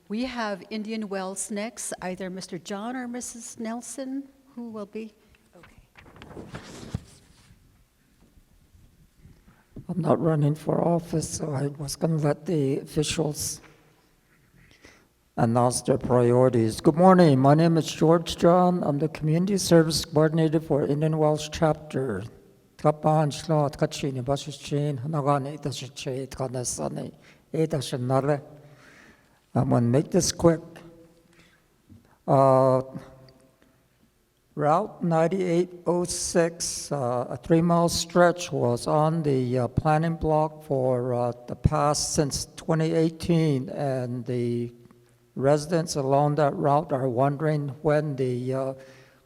We have Indian Wells next, either Mr. John or Mrs. Nelson, who will be? Okay. I'm not running for office, so I was going to let the officials announce their priorities. Good morning. My name is George John. I'm the Community Service Coordinator for Indian Wells Chapter. I'm going to make this quick. Route 9806, a 3-mile stretch, was on the planning block for the past since 2018, and the residents along that route are wondering when the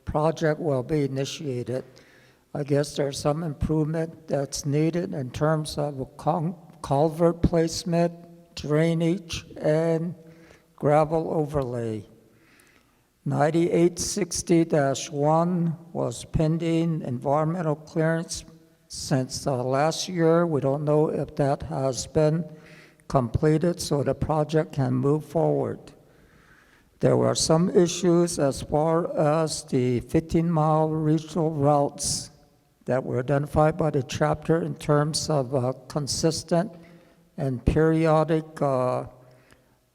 project will be initiated. I guess there's some improvement that's needed in terms of culvert placement, drainage, and gravel overlay. 9860-1 was pending environmental clearance since last year. We don't know if that has been completed so the project can move forward. There were some issues as far as the 15-mile regional routes that were identified by the chapter in terms of consistent and periodic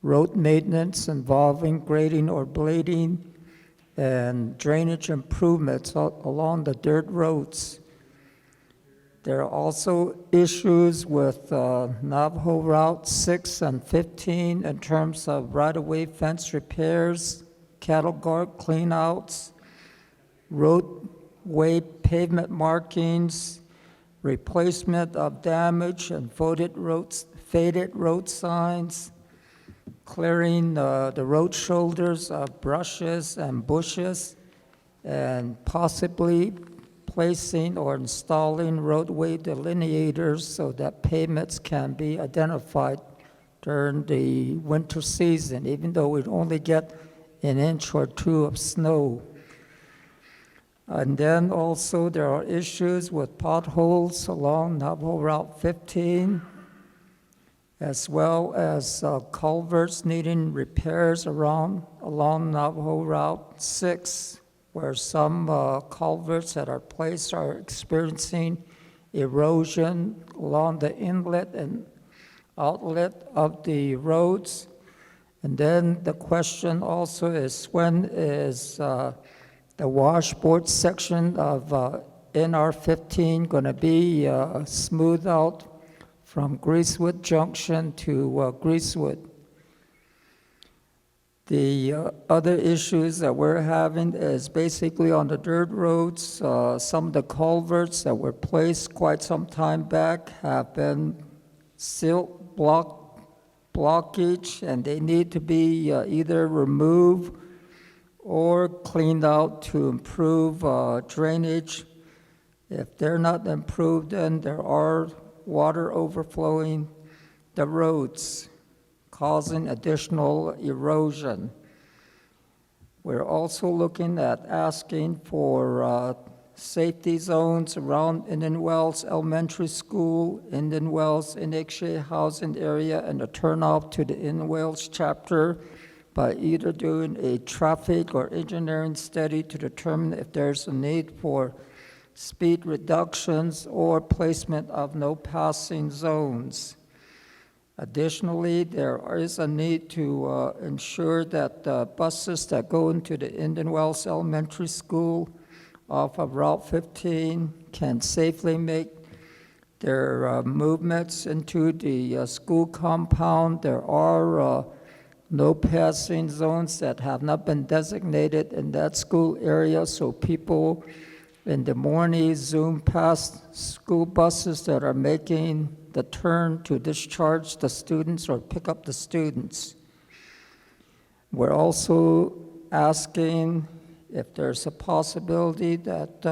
road maintenance involving grading or blading and drainage improvements along the dirt roads. There are also issues with Navajo Route 6 and 15 in terms of right-of-way fence repairs, cattle guard cleanouts, roadway pavement markings, replacement of damaged and faded road signs, clearing the road shoulders of brushes and bushes, and possibly placing or installing roadway delineators so that pavements can be identified during the winter season, even though we only get an inch or two of snow. And then also there are issues with potholes along Navajo Route 15, as well as culverts needing repairs along Navajo Route 6, where some culverts that are placed are experiencing erosion along the inlet and outlet of the roads. And then the question also is, when is the washboard section of NR 15 going to be smoothed out from Greasewood Junction to Greasewood? The other issues that we're having is basically on the dirt roads. Some of the culverts that were placed quite some time back have been silt blockage, and they need to be either removed or cleaned out to improve drainage. If they're not improved, then there are water overflowing the roads, causing additional erosion. We're also looking at asking for safety zones around Indian Wells Elementary School, Indian Wells Inukshue housing area, and a turnoff to the Indian Wells chapter by either doing a traffic or engineering study to determine if there's a need for speed reductions or placement of no passing zones. Additionally, there is a need to ensure that buses that go into the Indian Wells Elementary School off of Route 15 can safely make their movements into the school compound. There are no passing zones that have not been designated in that school area, so people in the morning zoom past school buses that are making the turn to discharge the students or pick up the students. We're also asking if there's a possibility that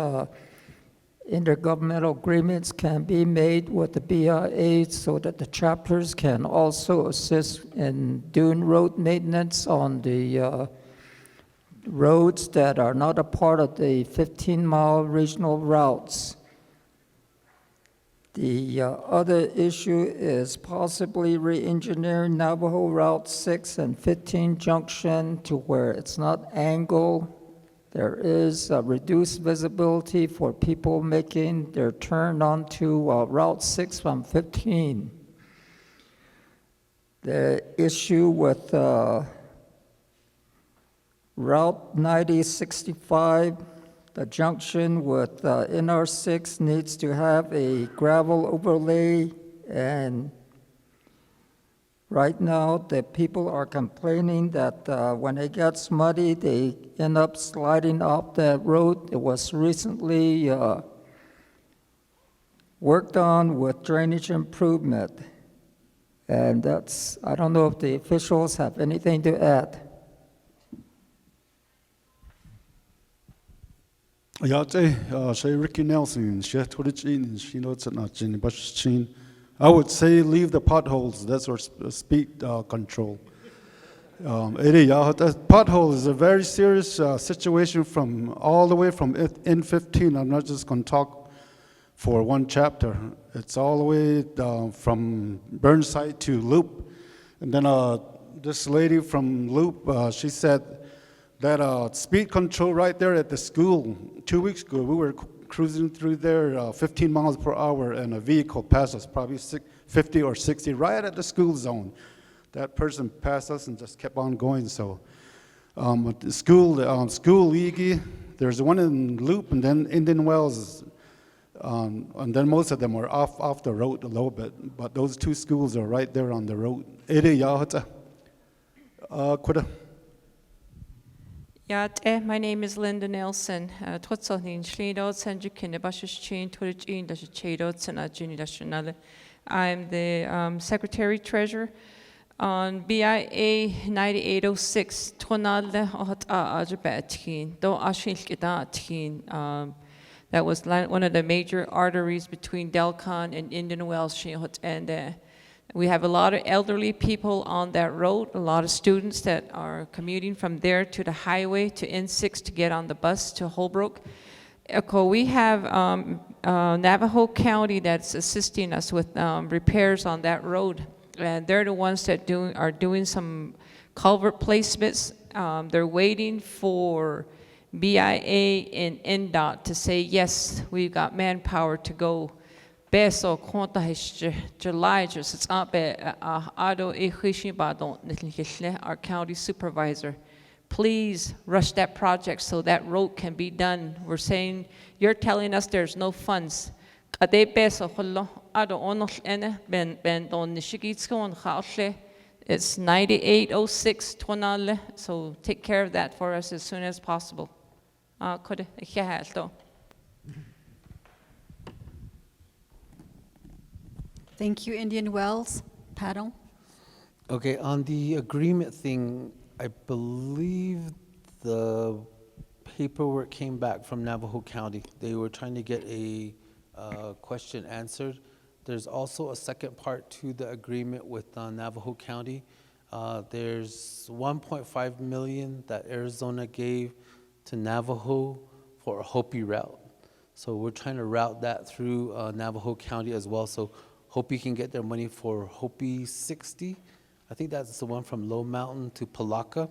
intergovernmental agreements can be made with the BIA so that the chapters can also assist in doing road maintenance on the roads that are not a part of the 15-mile regional routes. The other issue is possibly re-engineering Navajo Route 6 and 15 junction to where it's not angled. There is reduced visibility for people making their turn onto Route 6 from 15. The issue with Route 9065, the junction with NR6 needs to have a gravel overlay, and right now the people are complaining that when it gets muddy, they end up sliding off that road. It was recently worked on with drainage improvement, and I don't know if the officials have anything to add. Ja, say Ricky Nelson, I would say leave the potholes. That's our speed control. Pothole is a very serious situation from all the way from N15. I'm not just going to talk for one chapter. It's all the way from Burnside to Loop. And then this lady from Loop, she said that speed control right there at the school, 2 weeks ago, we were cruising through there 15 miles per hour and a vehicle passed us, probably 50 or 60, right at the school zone. That person passed us and just kept on going. So at the school League, there's one in Loop and then Indian Wells, and then most of them are off the road a little bit, but those two schools are right there on the road. My name is Linda Nelson. I'm the Secretary Treasurer on BIA 9806. That was one of the major arteries between Delcon and Indian Wells. And we have a lot of elderly people on that road, a lot of students that are commuting from there to the highway to N6 to get on the bus to Holbrook. We have Navajo County that's assisting us with repairs on that road. And they're the ones that are doing some culvert placements. They're waiting for BIA and NDOT to say, yes, we've got manpower to go. Beso konta July just it's not be ado our county supervisor. Please rush that project so that road can be done. We're saying you're telling us there's no funds. It's 9806 tonale, so take care of that for us as soon as possible. Thank you, Indian Wells. Paddle? Okay, on the agreement thing, I believe the paperwork came back from Navajo County. They were trying to get a question answered. There's also a second part to the agreement with Navajo County. There's 1.5 million that Arizona gave to Navajo for a Hopi route. So we're trying to route that through Navajo County as well. So Hopi can get their money for Hopi 60. I think that's the one from Low Mountain to Palaka.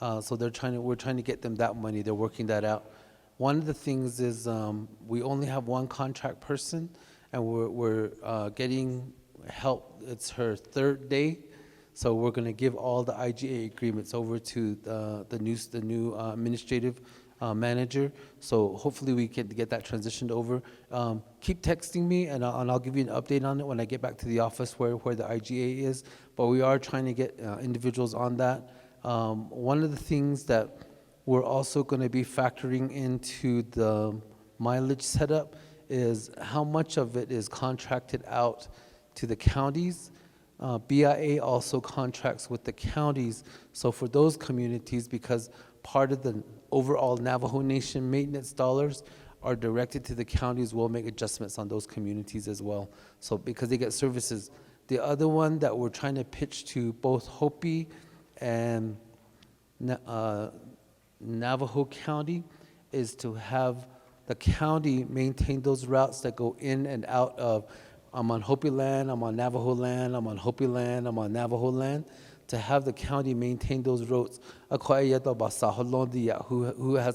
So we're trying to get them that money. They're working that out. One of the things is we only have one contract person, and we're getting help. It's her third day, so we're going to give all the IGA agreements over to the new administrative manager. So hopefully we can get that transitioned over. Keep texting me, and I'll give you an update on it when I get back to the office where the IGA is. But we are trying to get individuals on that. One of the things that we're also going to be factoring into the mileage setup is how much of it is contracted out to the counties. BIA also contracts with the counties. So for those communities, because part of the overall Navajo Nation maintenance dollars are directed to the counties, we'll make adjustments on those communities as well. So because they get services. The other one that we're trying to pitch to both Hopi and Navajo County is to have the county maintain those routes that go in and out of, I'm on Hopi land, I'm on Navajo land, I'm on Hopi land, I'm on Navajo land, to have the county maintain those roads. Who has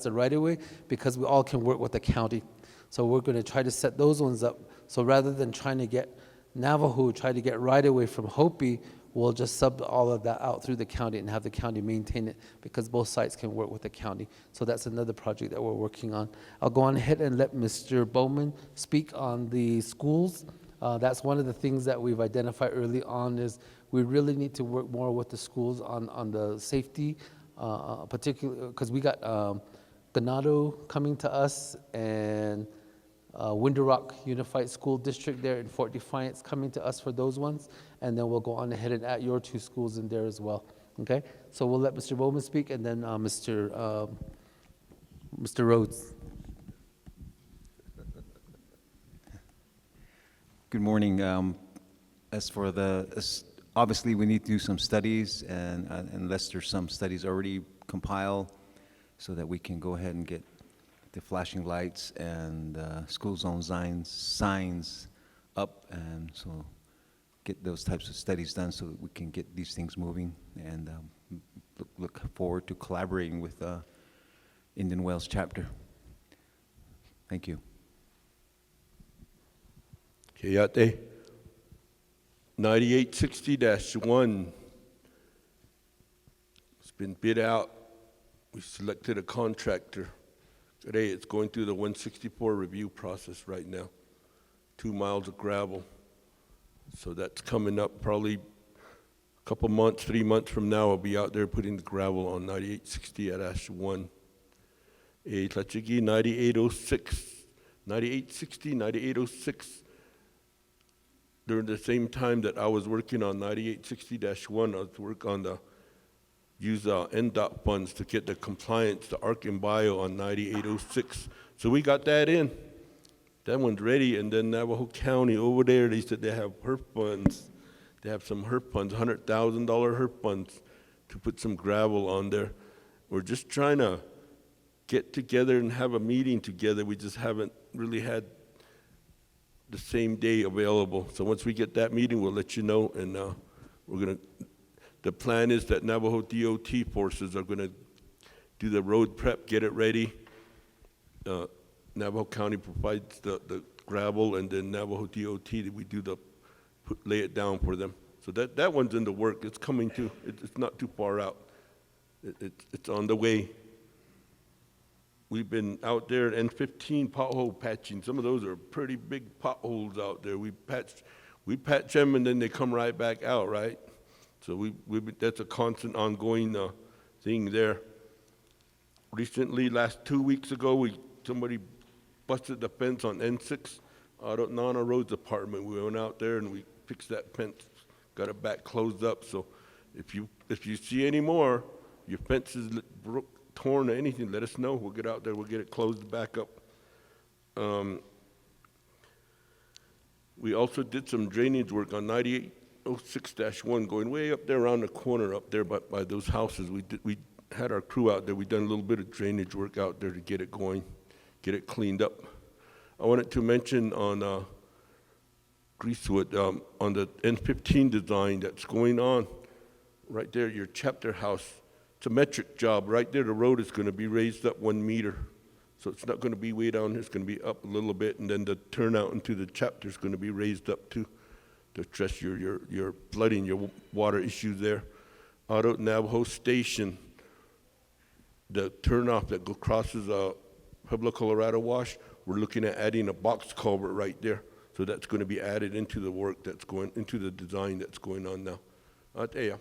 the right of way, because we all can work with the county. So we're going to try to set those ones up. So rather than trying to get Navajo, try to get right of way from Hopi, we'll just sub all of that out through the county and have the county maintain it, because both sites can work with the county. So that's another project that we're working on. I'll go on ahead and let Mr. Bowman speak on the schools. That's one of the things that we've identified early on, is we really need to work more with the schools on the safety, particularly because we got Ganado coming to us, and Window Rock Unified School District there in Fort Defiance coming to us for those ones, and then we'll go on ahead and add your 2 schools in there as well. Okay, so we'll let Mr. Bowman speak, and then Mr. Rhodes. Good morning. As for obviously we need to do some studies, and unless there's some studies already compiled, so that we can go ahead and get the flashing lights and school zone signs up, and so get those types of studies done so that we can get these things moving, and look forward to collaborating with Indian Wells chapter. Thank you. Kayate 9860-1. It's been bid out. We selected a contractor. Today it's going through the 164 review process right now. 2 miles of gravel. So that's coming up probably a couple months, 3 months from now. I'll be out there putting the gravel on 9860-1. Tlachigi 9806, 9860, 9806. During the same time that I was working on 9860-1, I was working on use NDOT funds to get the compliance to ARC and Bio on 9806. So we got that in. That one's ready. And then Navajo County over there, they said they have HERF funds. They have some HERF funds, $100,000 HERF funds to put some gravel on there. We're just trying to get together and have a meeting together. We just haven't really had the same day available. So once we get that meeting, we'll let you know. And the plan is that Navajo DOT forces are gonna do the road prep, get it ready. Navajo County provides the gravel, and then Navajo DOT, we do lay it down for them. So that one's in the work. It's coming too. It's not too far out. It's on the way. We've been out there at N15 pothole patching. Some of those are pretty big potholes out there. We patch them, and then they come right back out, right? So that's a constant ongoing thing there. Recently, last 2 weeks ago, somebody busted the fence on N6 out at Nana Roads apartment. We went out there and we fixed that fence, got it back closed up. So if you see any more, your fence is torn or anything, let us know. We'll get out there, we'll get it closed back up. We also did some drainage work on 9806-1, going way up there around the corner up there by those houses. We had our crew out there. We done a little bit of drainage work out there to get it going, get it cleaned up. I wanted to mention on Greasewood, on the N15 design that's going on right there, your chapter house. It's a metric job. Right there, the road is going to be raised up 1 meter. So it's not going to be way down here. It's going to be up a little bit, and then the turnout into the chapter is going to be raised up too, to address your flooding, your water issues there. Out at Navajo Station, the turnoff that crosses Pueblo, Colorado Wash, we're looking at adding a box culvert right there. So that's going to be added into the work that's going, into the design that's going on now. Atea.